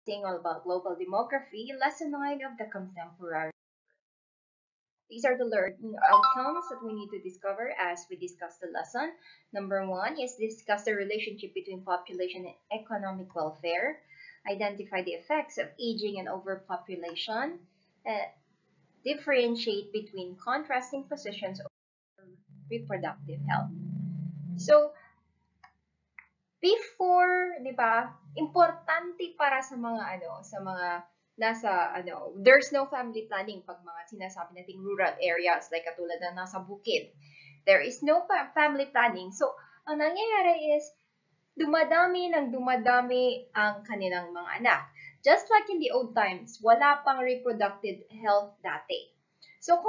All about global demography, lesson 9 of the contemporary. These are the learning outcomes that we need to discover as we discuss the lesson. Number 1 is discuss the relationship between population and economic welfare, identify the effects of aging and overpopulation, differentiate between contrasting positions of reproductive health. So, before, 'di ba, importante para sa mga nasa there's no family planning pag mga sinasabi nating rural areas like katulad na nasa bukid. There is no family planning. So, ang nangyayari is dumadami ang kanilang mga anak. Just like in the old times, wala pang reproductive health dati. So,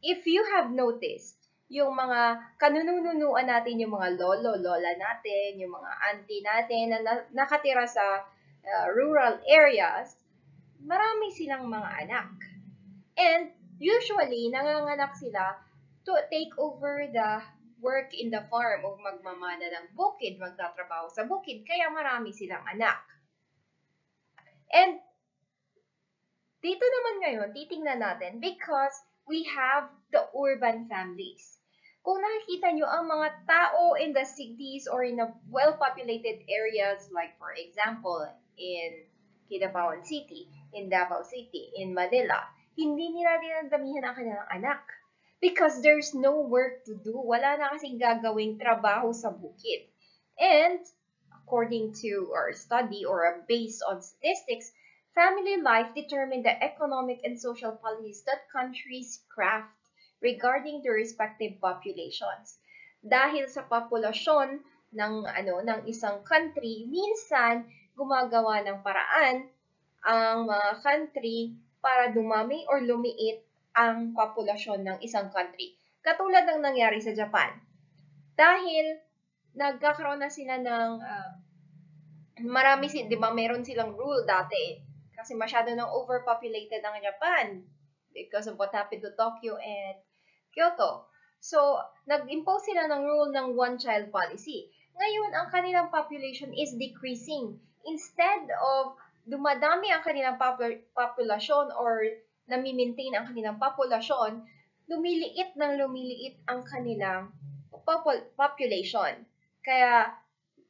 if you have noticed, yung mga kanununuan natin, yung mga lolo, lola natin, yung mga auntie natin na nakatira sa rural areas, marami silang mga anak. And usually, nanganganak sila to take over the work in the farm o magmamana ng bukid, magtatrabaho sa bukid, kaya marami silang anak. And dito naman ngayon, titingnan natin because we have the urban families. Kung nakikita nyo ang mga tao in the cities or in the well-populated areas, like for example, in Kidapawan City, in Davao City, in Manila, hindi nila dinadamihan ang kanilang anak. Because there's no work to do. Wala na kasing gagawing trabaho sa bukid. And according to our study or based on statistics, family life determine the economic and social policies that countries craft regarding their respective populations. Dahil sa populasyon ng isang country, minsan gumagawa ng paraan ang mga country para dumami or lumiit ang populasyon ng isang country. Katulad ng nangyari sa Japan. Dahil nagkakaroon na sila ng di ba, meron silang rule dati kasi masyado nang overpopulated ang Japan because of what happened to Tokyo and Kyoto. So, nag-impose sila ng rule ng one-child policy. Ngayon, ang kanilang population is decreasing. Instead of dumadami ang kanilang populasyon or nami-maintain ang kanilang populasyon, lumiliit ang kanilang population. Kaya,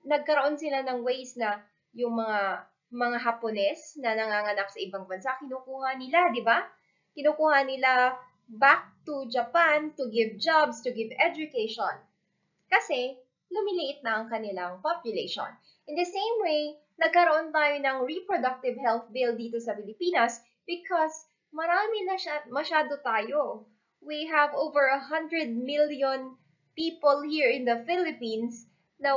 nagkaroon sila ng ways na yung mga Hapones na nanganganak sa ibang bansa, kinukuha nila, di ba? Kinukuha nila back to Japan to give jobs, to give education. Kasi, lumiliit na ang kanilang population. In the same way, nagkaroon tayo ng reproductive health bill dito sa Pilipinas because marami na masyado tayo. We have over 100 million people here in the Philippines na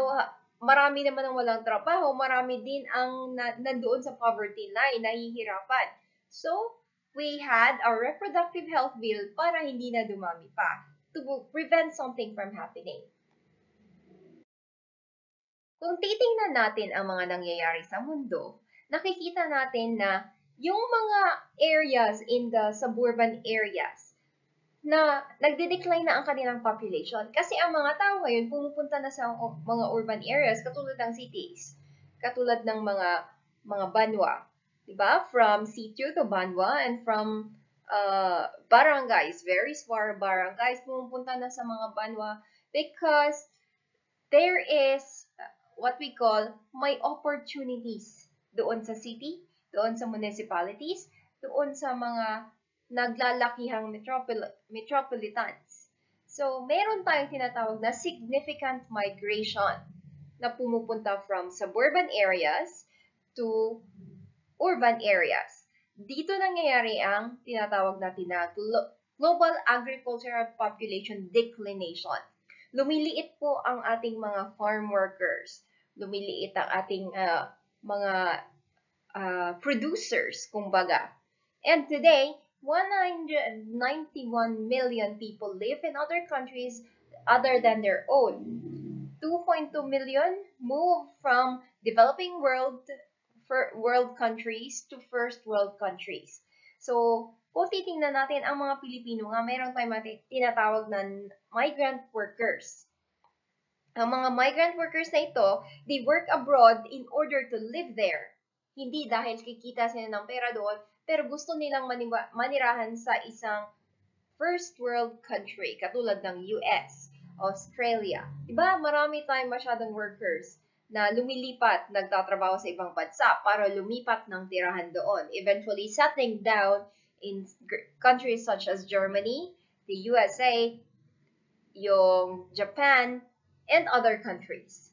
marami naman ang walang trabaho, marami din ang nandoon sa poverty line, nahihirapan. So, we had a reproductive health bill para hindi na dumami pa to prevent something from happening. Kung titingnan natin ang mga nangyayari sa mundo, nakikita natin na yung mga areas in the suburban areas na nagde-decline na ang kanilang population kasi ang mga tao ngayon pumupunta na sa mga urban areas katulad ng cities, katulad ng mga banwa. Diba? From C2 to Banwa and from barangays, very far barangays, pumupunta na sa mga Banwa because there is what we call may opportunities doon sa city, doon sa municipalities, doon sa mga naglalakihang metropolitans. So, meron tayong tinatawag na significant migration na pumupunta from suburban areas to urban areas. Dito nangyayari ang tinatawag natin na global agricultural population declination. Lumiliit po ang ating mga farm workers. Lumiliit ang ating mga producers, kumbaga. And today, 191 million people live in other countries other than their own. 2.2 million move from developing world countries to first world countries. So, kung titingnan natin ang mga Pilipino nga, mayroon tayong tinatawag na migrant workers. Ang mga migrant workers na ito, they work abroad in order to live there. Hindi dahil kikita sila ng pera doon, pero gusto nilang manirahan sa isang first world country, katulad ng US, Australia. Diba, marami tayong masyadong workers na lumilipat, nagtatrabaho sa ibang bansa para lumipat ng tirahan doon, eventually settling down in countries such as Germany, the USA, yung Japan, and other countries.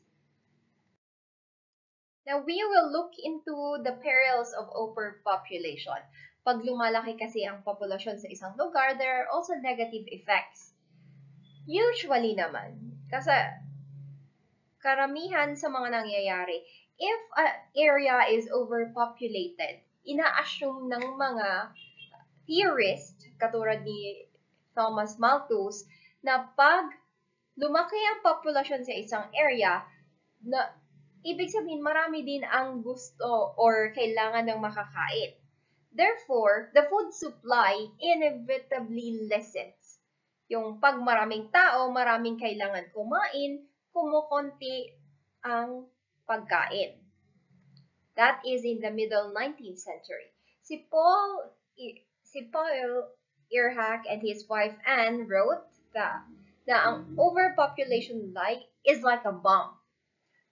Now, we will look into the perils of overpopulation. Pag lumalaki kasi ang populasyon sa isang lugar, there are also negative effects. Usually naman, kasi karamihan sa mga nangyayari, if an area is overpopulated, ina-assume ng mga theorists, katulad ni Thomas Malthus, na pag lumaki ang populasyon sa isang area, na ibig sabihin marami din ang gusto or kailangan ng makakain. Therefore, the food supply inevitably lessens. Yung pag maraming tao, maraming kailangan kumain, kumukonti ang pagkain. That is in the middle 19th century. Si Paul Ehrhach and his wife Anne wrote na ang overpopulation is like a bomb.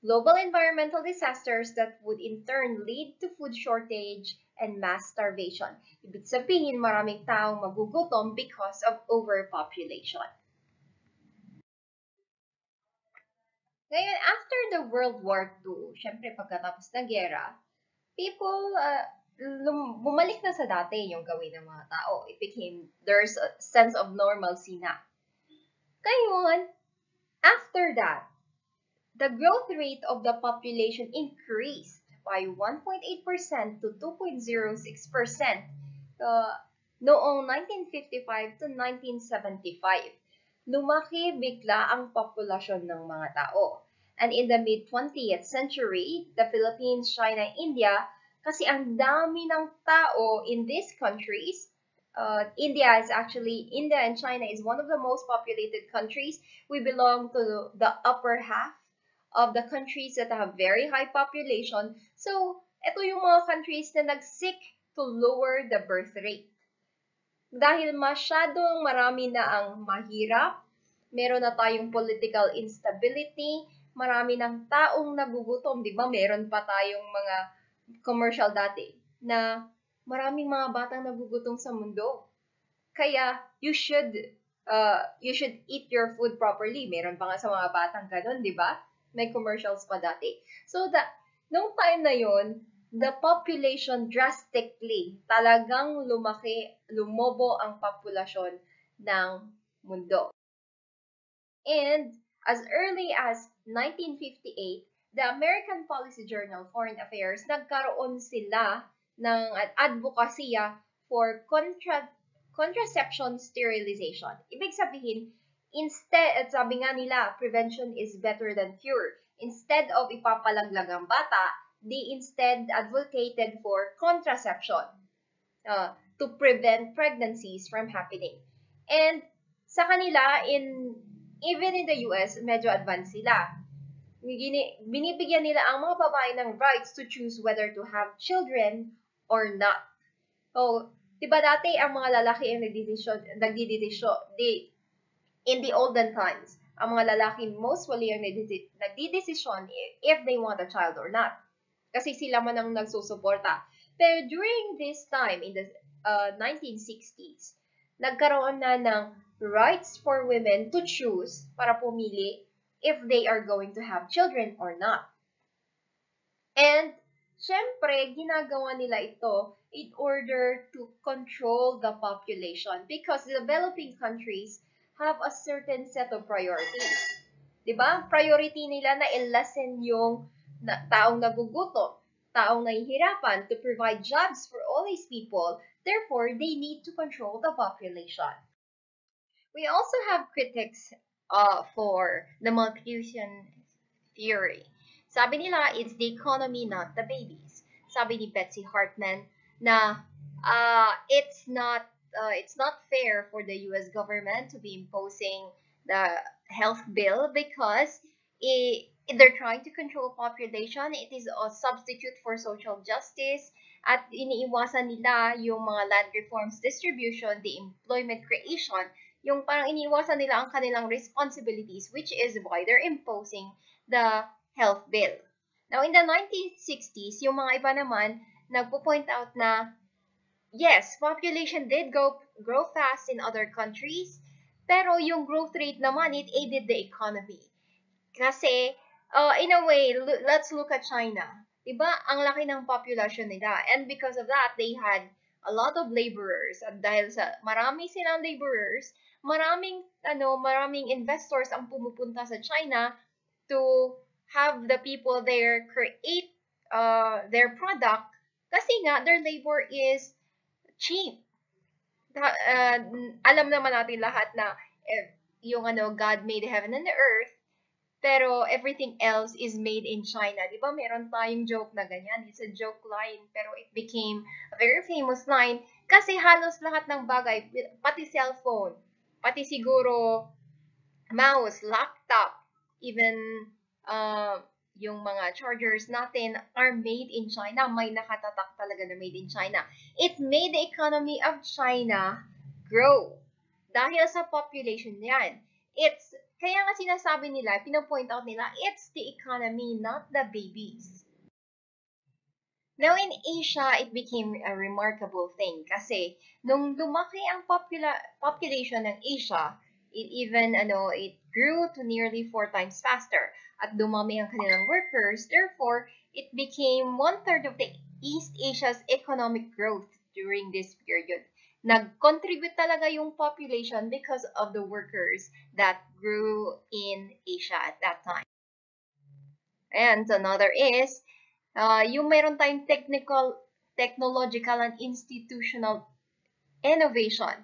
Global environmental disasters that would in turn lead to food shortage and mass starvation. Ibig sabihin, maraming taong magugutom because of overpopulation. Ngayon, after the World War II, syempre pagkatapos ng gera, people, bumalik na sa dati yung gawin ng mga tao. There's a sense of normalcy na. Ngayon, after that, the growth rate of the population increased by 1.8% to 2.06% noong 1955 to 1975. Lumaki bigla ang populasyon ng mga tao. And in the mid-20th century, the Philippines, China, India, kasi ang dami ng tao in these countries, India and China is one of the most populated countries. We belong to the upper half of the countries that have very high population. So, ito yung mga countries na nag-seek to lower the birth rate. Dahil masyadong marami na ang mahirap, meron na tayong political instability, marami ng taong nagugutom, di ba? Meron pa tayong mga commercial dati na maraming mga batang nagugutom sa mundo. Kaya, you should eat your food properly. Meron pa nga sa mga batang ganun, di ba? May commercials pa dati. So, nung time na yon, the population drastically, talagang lumobo ang populasyon ng mundo. And as early as 1958, the American Policy Journal Foreign Affairs, nagkaroon sila ng advokasya for contraception sterilization. Ibig sabihin, sabi nga nila, prevention is better than cure. Instead of ipapalaglag ang bata, they instead advocated for contraception to prevent pregnancies from happening. And sa kanila, even in the US, medyo advanced sila. Binibigyan nila ang mga babae ng rights to choose whether to have children or not. So, diba dati ang mga lalaki ang in the olden times, ang mga lalaki mostly ang nagdidesisyon if they want a child or not. Kasi sila man ang nagsusuporta. Pero during this time, in the 1960s, nagkaroon na ng rights for women to choose, para pumili, if they are going to have children or not. And, syempre, ginagawa nila ito in order to control the population because the developing countries have a certain set of priorities. Diba? Priority nila na i-lessen yung taong nagugutom, taong nahihirapan, to provide jobs for all these people. Therefore, they need to control the population. We also have critics for the Malthusian theory. Sabi nila, it's the economy, not the babies. Sabi ni Betsy Hartman na it's not fair for the US government to be imposing the health bill because they're trying to control population. It is a substitute for social justice. At iniiwasan nila yung mga land reforms distribution, the employment creation, yung parang iniiwasan nila ang kanilang responsibilities, which is why they're imposing the health bill. Now, in the 1960s, yung mga iba naman, nagpo-point out na, yes, population did grow fast in other countries, pero yung growth rate naman, it aided the economy. Kasi, in a way, let's look at China. Diba, ang laki ng population nila. And because of that, they had a lot of laborers. At dahil sa marami silang laborers, maraming investors ang pumupunta sa China to have the people there create their product kasi nga their labor is cheap. Alam naman natin lahat na yung God made heaven and the earth, pero everything else is made in China. Di ba meron tayong joke na ganyan? It's a joke line, pero it became a very famous line kasi halos lahat ng bagay, pati cellphone, pati siguro mouse, laptop, even yung mga chargers natin are made in China. May nakatatak talaga na made in China. It made the economy of China grow. Dahil sa population yan. Kaya nga sinasabi nila, pinapoint out nila, it's the economy, not the babies. Now, in Asia, it became a remarkable thing kasi nung lumaki ang population ng Asia, it grew to nearly 4 times faster at dumami ang kanilang workers. Therefore, it became 1/3 of the East Asia's economic growth during this period. Nag-contribute talaga yung population because of the workers that grew in Asia at that time. And another is, yung meron tayong technological and institutional innovation.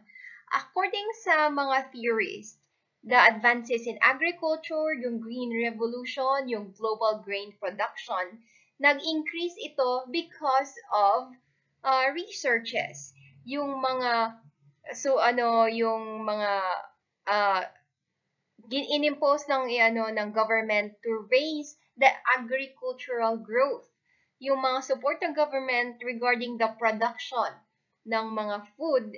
According sa mga theorists, the advances in agriculture, yung green revolution, yung global grain production, nag-increase ito because of researches. Yung mga inimpose ng government to raise the agricultural growth. Yung mga support ng government regarding the production ng mga food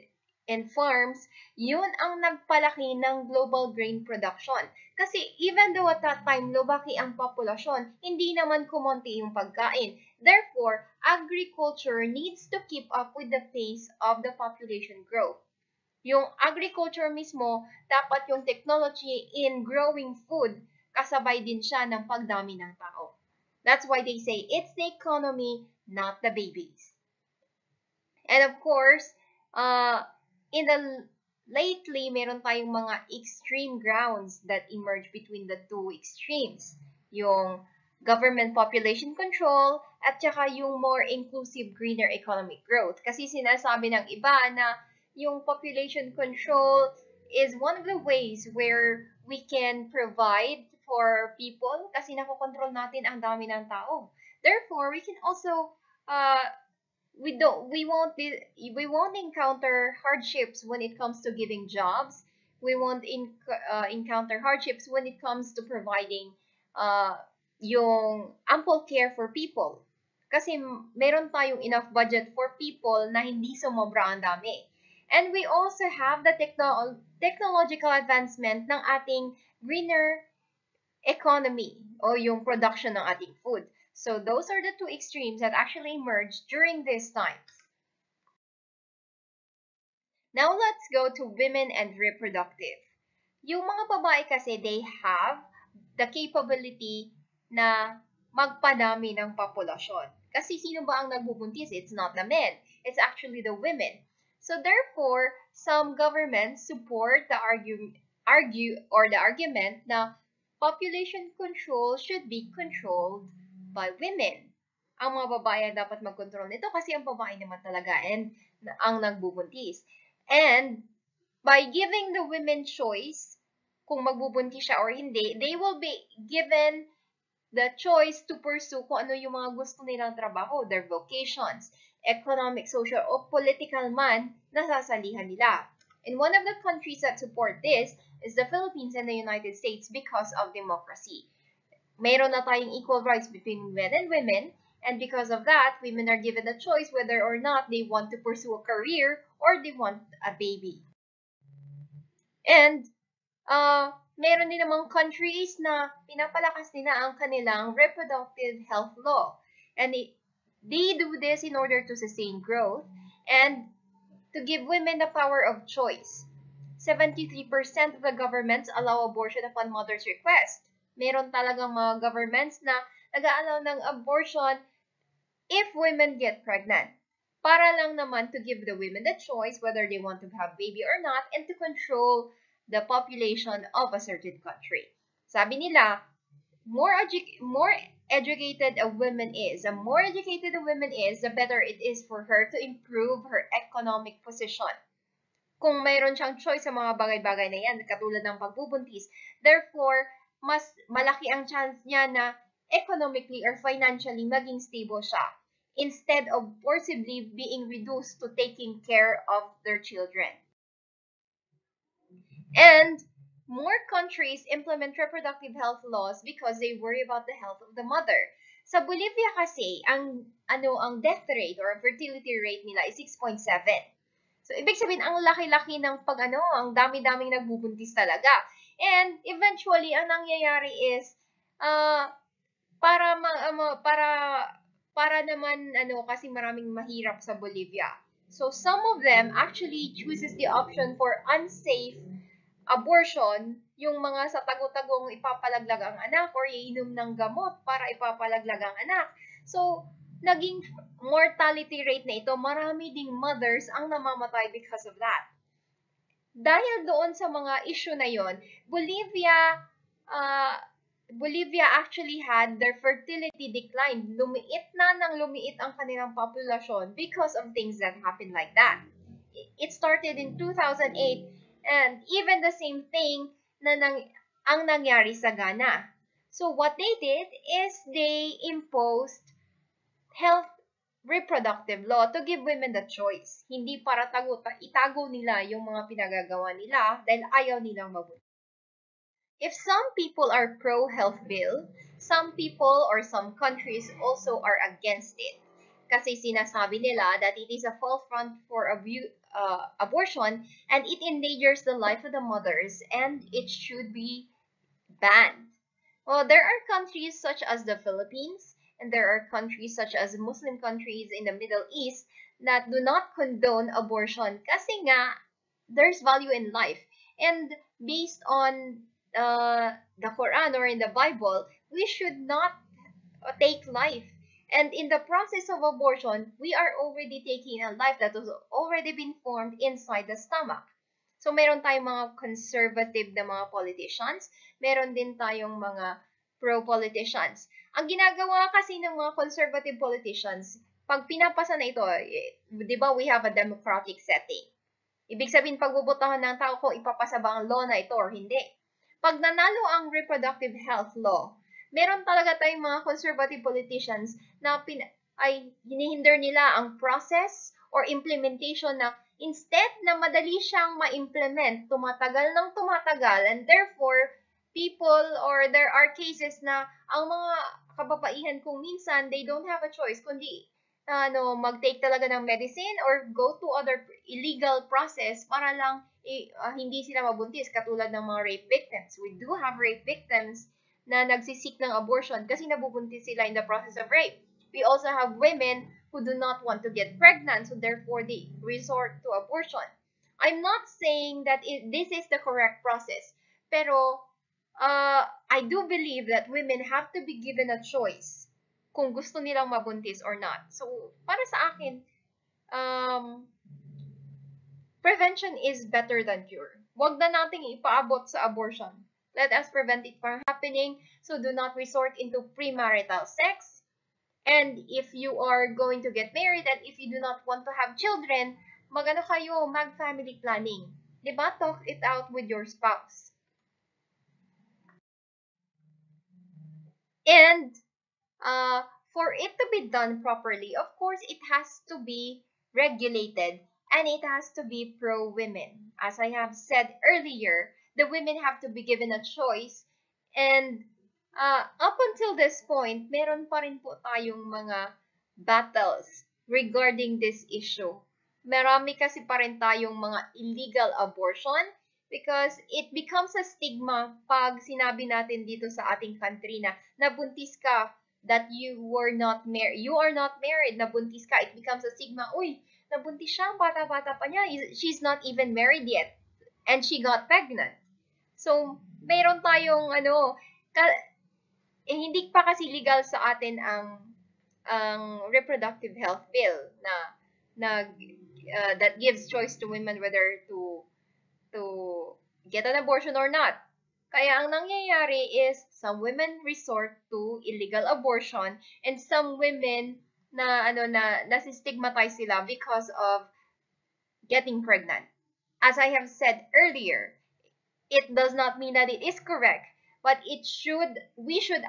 and farms, yun ang nagpalaki ng global grain production. Kasi even though at that time lumaki ang populasyon, hindi naman kumonti yung pagkain. Therefore, agriculture needs to keep up with the pace of the population growth. Yung agriculture mismo, dapat yung technology in growing food, kasabay din siya ng pagdami ng tao. That's why they say it's the economy, not the babies. And of course, lately, meron tayong mga extreme grounds that emerge between the two extremes. Yung government population control at saka yung more inclusive greener economic growth. Kasi sinasabi ng iba na yung population control is one of the ways where we can provide for people kasi nakokontrol natin ang dami ng tao. Therefore, we can also we won't encounter hardships when it comes to giving jobs. We won't encounter hardships when it comes to providing yung ample care for people. Kasi meron tayong enough budget for people na hindi sumobra ang dami. And we also have the technological advancement ng ating greener economy o yung production ng ating food. So those are the two extremes that actually emerged during this time. Now let's go to women and reproductive. Yung mga babae kasi, they have the capability na magpadami ng populasyon. Kasi sino ba ang nagbubuntis? It's not the men. It's actually the women. So therefore, some governments support the argument na population control should be controlled by women. Ang mga babae dapat mag-control nito kasi ang babae naman talaga ang nagbubuntis. And by giving the women choice kung magbubuntis siya or hindi, they will be given the choice to pursue kung ano yung mga gusto nilang trabaho, their vocations, economic, social, o political man na sasalihan nila. And one of the countries that support this is the Philippines and the United States because of democracy. mayroon na tayong equal rights between men and women, and because of that, women are given a choice whether or not they want to pursue a career or they want a baby. And meron din namang countries na pinapalakas nila ang kanilang reproductive health law. And they do this in order to sustain growth and to give women the power of choice. 73% of the governments allow abortion upon mother's request. Meron talagang mga governments na nag-aalaw ng abortion if women get pregnant. Para lang naman to give the women the choice whether they want to have baby or not and to control the population of a certain country. Sabi nila, more educated a woman is, the more educated a woman is, the better it is for her to improve her economic position. Kung mayroon siyang choice sa mga bagay-bagay na yan, katulad ng pagbubuntis, therefore, mas malaki ang chance niya na economically or financially maging stable siya instead of forcibly being reduced to taking care of their children. And more countries implement reproductive health laws because they worry about the health of the mother. Sa Bolivia kasi, ang death rate or fertility rate nila is 6.7. So, ibig sabihin, ang laki-laki ng ang dami-daming nagbubuntis talaga. And eventually, ang nangyayari is, para naman, kasi maraming mahirap sa Bolivia. So, some of them actually chooses the option for unsafe abortion, yung mga sa tago-tagong ipapalaglag ang anak or iinom ng gamot para ipapalaglag ang anak. So, naging mortality rate na ito, marami ding mothers ang namamatay because of that. Dahil doon sa mga issue na yon, Bolivia actually had their fertility decline. Lumiit ang kanilang populasyon because of things that happened like that. It started in 2008 and even the same thing ang nangyari sa Ghana. So what they did is they imposed health reproductive law to give women the choice. Hindi para itago nila yung mga pinagagawa nila dahil ayaw nilang mabuntis. If some people are pro-health bill, some people or some countries also are against it. Kasi sinasabi nila that it is a false front for abortion and it endangers the life of the mothers and it should be banned. Well, there are countries such as the Philippines and there are countries such as Muslim countries in the Middle East that do not condone abortion kasi nga there's value in life. And based on the Quran or in the Bible, we should not take life. And in the process of abortion, we are already taking a life that has already been formed inside the stomach. So, meron tayong mga conservative na mga politicians. Meron din tayong mga pro-politicians. Ang ginagawa kasi ng mga conservative politicians, pag pinapasa na ito, di ba we have a democratic setting. Ibig sabihin, pagbubotohan ng tao kung ipapasa ba ang law na ito or hindi. Pag nanalo ang reproductive health law, meron talaga tayong mga conservative politicians na hinihinder nila ang process or implementation na instead na madali siyang ma-implement, tumatagal and therefore, people or there are cases na ang mga kababaihan kung minsan, they don't have a choice kundi mag-take talaga ng medicine or go to other illegal process para lang hindi sila mabuntis katulad ng mga rape victims. We do have rape victims na nagsisik ng abortion kasi nabubuntis sila in the process of rape. We also have women who do not want to get pregnant, so therefore they resort to abortion. I'm not saying that this is the correct process, pero I do believe that women have to be given a choice kung gusto nilang mabuntis or not. So, para sa akin, prevention is better than cure. Huwag na nating ipaabot sa abortion. Let us prevent it from happening, so do not resort into premarital sex. And if you are going to get married and if you do not want to have children, mag-family planning. Diba? Talk it out with your spouse. And for it to be done properly, of course, it has to be regulated and it has to be pro-women. As I have said earlier, the women have to be given a choice and up until this point, meron pa rin po tayong mga battles regarding this issue. Marami kasi pa rin tayong mga illegal abortion because it becomes a stigma pag sinabi natin dito sa ating country na nabuntis ka, that you are not married, nabuntis ka, it becomes a stigma. Uy, nabuntis siya, bata-bata pa niya, she's not even married yet, and she got pregnant. So, meron tayong hindi pa kasi legal sa atin ang reproductive health bill na that gives choice to women whether to get an abortion or not. Kaya ang nangyayari is some women resort to illegal abortion and some women na nasistigmatize sila because of getting pregnant. As I have said earlier, it does not mean that it is correct, but we should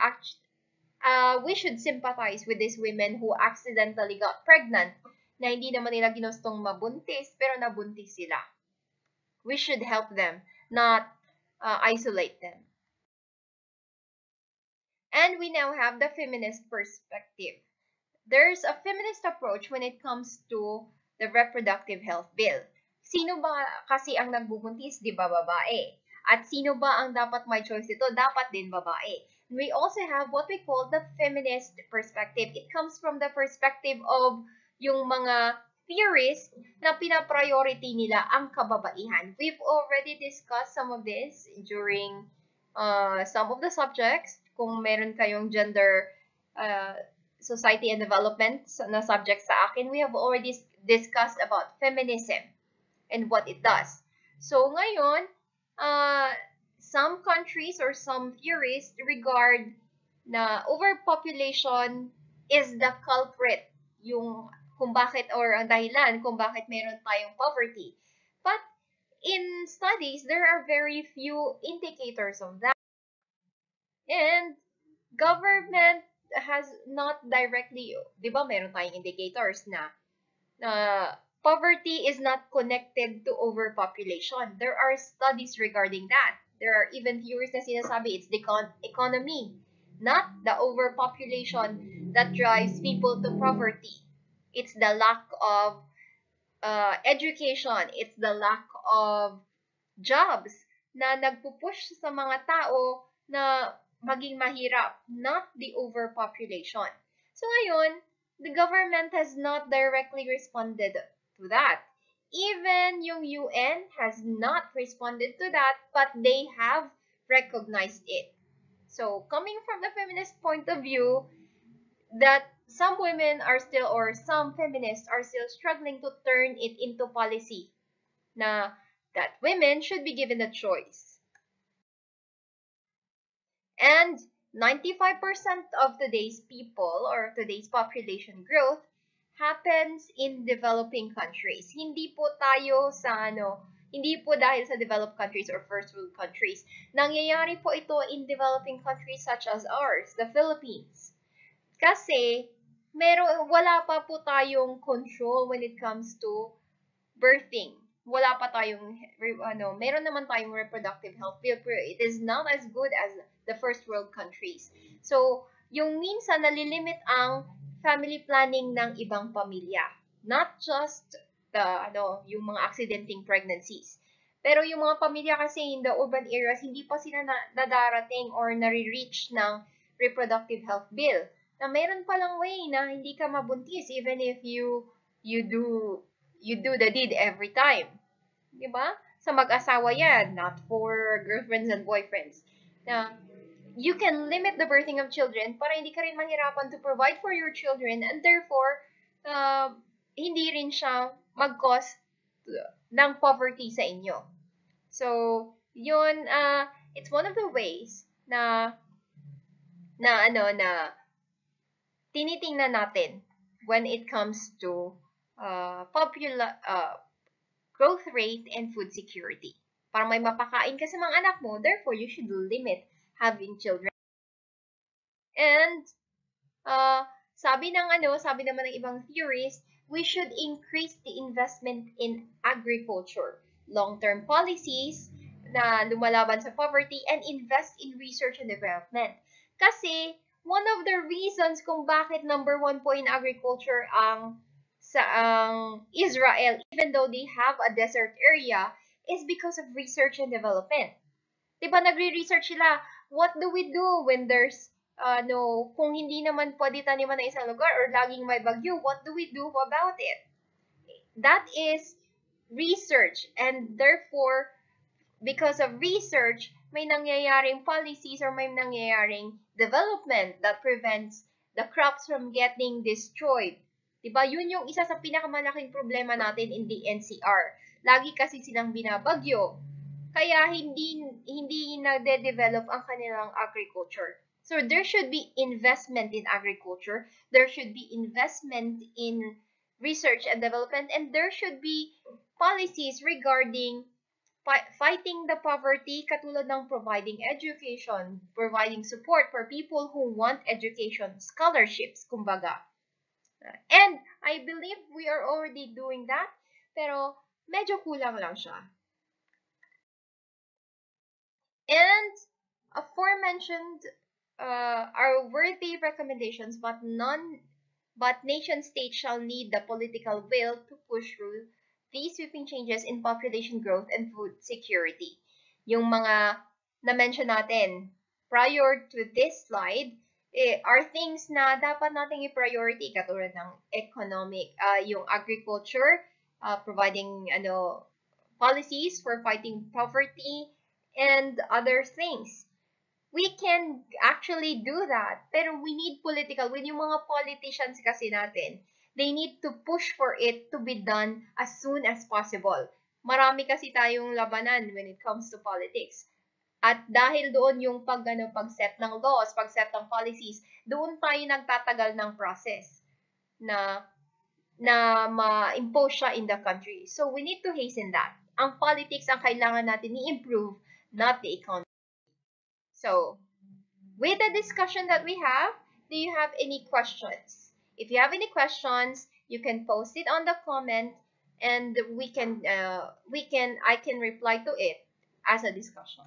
sympathize with these women who accidentally got pregnant na hindi naman nila ginustong mabuntis pero nabuntis sila. We should help them, not isolate them. And we now have the feminist perspective. There's a feminist approach when it comes to the reproductive health bill. Sino ba kasi ang nagbubuntis? Di ba babae? At sino ba ang dapat may choice ito? Dapat din babae. We also have what we call the feminist perspective. It comes from the perspective of yung mga theorists na pinapriority nila ang kababaihan. We've already discussed some of this during some of the subjects. Kung meron kayong gender, society and development na subject sa akin, we have already discussed about feminism and what it does. So ngayon, some countries or some theorists regard na overpopulation is the culprit, yung kung bakit or ang dahilan kung bakit meron tayong poverty. But in studies, there are very few indicators of that. And government has not directly, di ba meron tayong indicators na poverty is not connected to overpopulation. There are studies regarding that. There are even theories na sinasabi it's the economy, not the overpopulation that drives people to poverty. It's the lack of education. It's the lack of jobs na nagpupush sa mga tao na maging mahirap, not the overpopulation. So ngayon, the government has not directly responded to that. Even yung UN has not responded to that, but they have recognized it. So coming from the feminist point of view, that some women are still, or some feminists are still struggling to turn it into policy na that women should be given a choice. And 95% of today's people or today's population growth happens in developing countries. Hindi po tayo sa hindi po dahil sa developed countries or first world countries. Nangyayari po ito in developing countries such as ours, the Philippines. Kasi wala pa po tayong control when it comes to birthing. Wala pa tayong meron naman tayong reproductive health bill, pero it is not as good as the first world countries. So, yung minsan nalilimit ang family planning ng ibang pamilya. Not just yung mga accidenting pregnancies. Pero yung mga pamilya kasi in the urban areas, hindi pa sila nadarating or nare-reach ng reproductive health bill. Na meron palang way na hindi ka mabuntis even if you do the deed every time. Diba? Sa mag-asawa yan, not for girlfriends and boyfriends. Na you can limit the birthing of children para hindi ka rin mahirapan to provide for your children and therefore, hindi rin siya mag-cause ng poverty sa inyo. So, yun, it's one of the ways na tinitingnan natin when it comes to growth rate and food security. Para may mapakain ka sa mga anak mo, therefore you should limit having children. And sabi naman ng ibang theorists, we should increase the investment in agriculture, long-term policies na lumalaban sa poverty, and invest in research and development. Kasi, one of the reasons kung bakit number 1 po in agriculture ang Israel, even though they have a desert area, is because of research and development. Diba, nagre-research sila, what do we do when there's, no, kung hindi naman pwede taniman na isang lugar or laging may bagyo, what do we do about it? That is research, and therefore, because of research, may nangyayaring policies or may nangyayaring development that prevents the crops from getting destroyed. Diba? Yun yung isa sa pinakamalaking problema natin in the NCR. Lagi kasi silang binabagyo. Kaya hindi nade-develop ang kanilang agriculture. So there should be investment in agriculture. There should be investment in research and development, and there should be policies regarding fighting the poverty, katulad ng providing education, providing support for people who want education, scholarships, kumbaga. And I believe we are already doing that, pero medyo kulang lang siya. And aforementioned are worthy recommendations, but nation states shall need the political will to push through these sweeping changes in population growth and food security. Yung mga na-mention natin prior to this slide are things na dapat nating i-priority, katulad ng economic, yung agriculture, providing policies for fighting poverty, and other things. We can actually do that, pero we need political will. Yung mga politicians kasi natin, they need to push for it to be done as soon as possible. Marami kasi tayong labanan when it comes to politics. At dahil doon yung pag-set ng laws, pag-set ng policies, doon tayo nagtatagal ng process na ma-impose siya in the country. So we need to hasten that. Ang politics ang kailangan natin i-improve, not the economy. So, with the discussion that we have, do you have any questions? If you have any questions, you can post it on the comment, and I can reply to it as a discussion.